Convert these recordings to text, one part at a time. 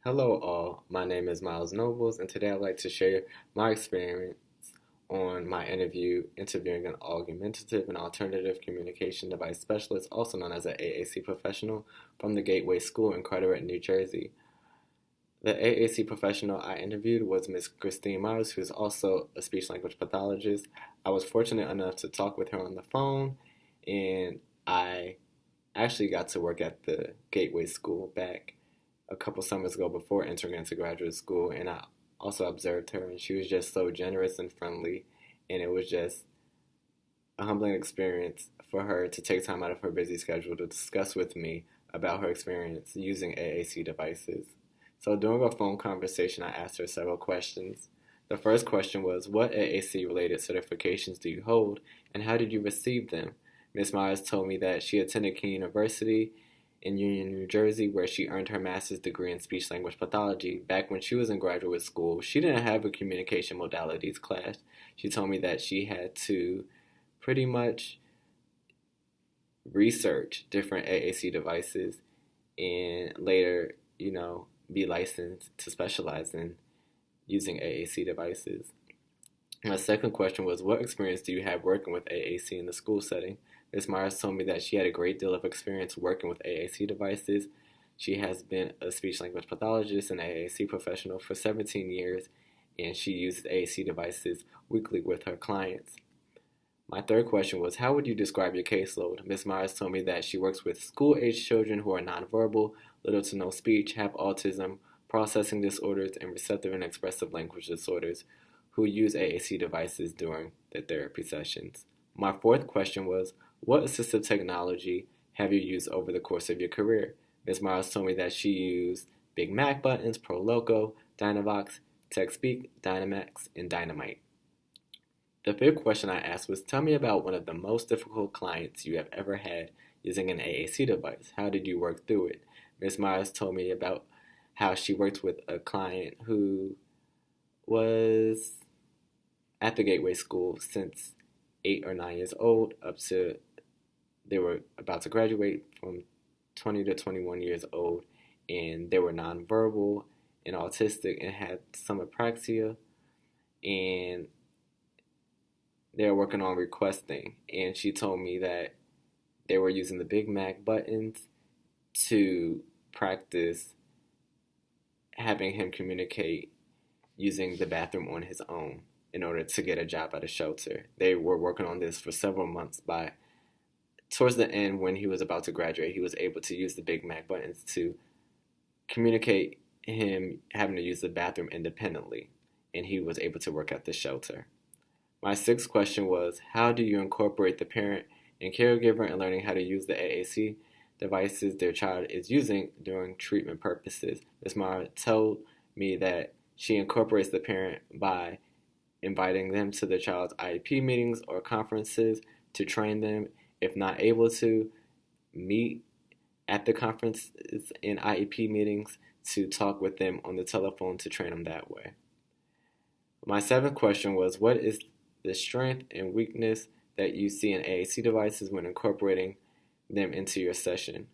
Hello, all. My name is Myles Nobles, and today I'd like to share my experience on my interview interviewing an augmentative and alternative communication device specialist, also known as an AAC professional, from the Gateway School in Carteret, New Jersey. The AAC professional I interviewed was Miss Christine Myles, who is also a speech language pathologist. I was fortunate enough to talk with her on the phone, and I actually got to work at the Gateway School back a couple summers ago before entering into graduate school, and I also observed her, and she was just so generous and friendly, and it was just a humbling experience for her to take time out of her busy schedule to discuss with me about her experience using AAC devices. So during our phone conversation, I asked her several questions. The first question was, what AAC related certifications do you hold, and how did you receive them? Ms. Myers told me that she attended King University in Union, New Jersey, where she earned her master's degree in speech language pathology. Back when she was in graduate school, she didn't have a communication modalities class. She told me that she had to pretty much research different AAC devices and later, be licensed to specialize in using AAC devices. My second question was, what experience do you have working with AAC in the school setting? Ms. Myers told me that she had a great deal of experience working with AAC devices. She has been a speech language pathologist and AAC professional for 17 years, and she uses AAC devices weekly with her clients. My third question was, how would you describe your caseload? Ms. Myers told me that she works with school-age children who are nonverbal, little to no speech, have autism, processing disorders, and receptive and expressive language disorders who use AAC devices during their therapy sessions. My fourth question was, what assistive technology have you used over the course of your career? Ms. Myers told me that she used Big Mac buttons, ProLoco, Dynavox, TechSpeak, Dynamax, and Dynamite. The fifth question I asked was, tell me about one of the most difficult clients you have ever had using an AAC device. How did you work through it? Ms. Myers told me about how she worked with a client who was at the Gateway School since 8 or 9 years old up to they were about to graduate from 20 to 21 years old, and they were nonverbal and autistic and had some apraxia, and they were working on requesting. And she told me that they were using the Big Mac buttons to practice having him communicate using the bathroom on his own in order to get a job at a shelter. They were working on this for several months. By towards the end, when he was about to graduate, he was able to use the Big Mac buttons to communicate him having to use the bathroom independently, and he was able to work at the shelter. My sixth question was, how do you incorporate the parent and caregiver in learning how to use the AAC devices their child is using during treatment purposes? Ms. Mara told me that she incorporates the parent by inviting them to the child's IEP meetings or conferences to train them. If not able to, meet at the conferences and IEP meetings to talk with them on the telephone to train them that way. My seventh question was, what is the strength and weakness that you see in AAC devices when incorporating them into your session?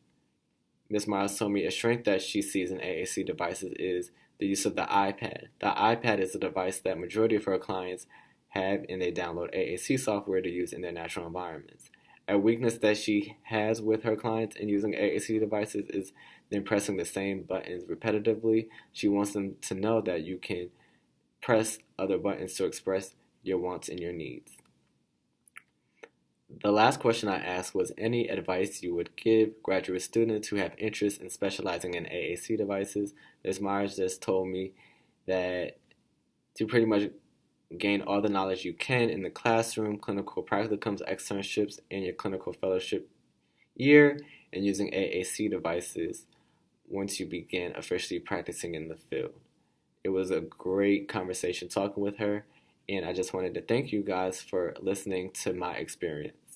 Ms. Myles told me a strength that she sees in AAC devices is the use of the iPad. The iPad is a device that majority of her clients have, and they download AAC software to use in their natural environments. A weakness that she has with her clients in using AAC devices is them pressing the same buttons repetitively. She wants them to know that you can press other buttons to express your wants and your needs. The last question I asked was any advice you would give graduate students who have interest in specializing in AAC devices. Ms. Myers just told me that to pretty much gain all the knowledge you can in the classroom, clinical practicums, externships, and your clinical fellowship year, and using AAC devices once you begin officially practicing in the field. It was a great conversation talking with her, and I just wanted to thank you guys for listening to my experience.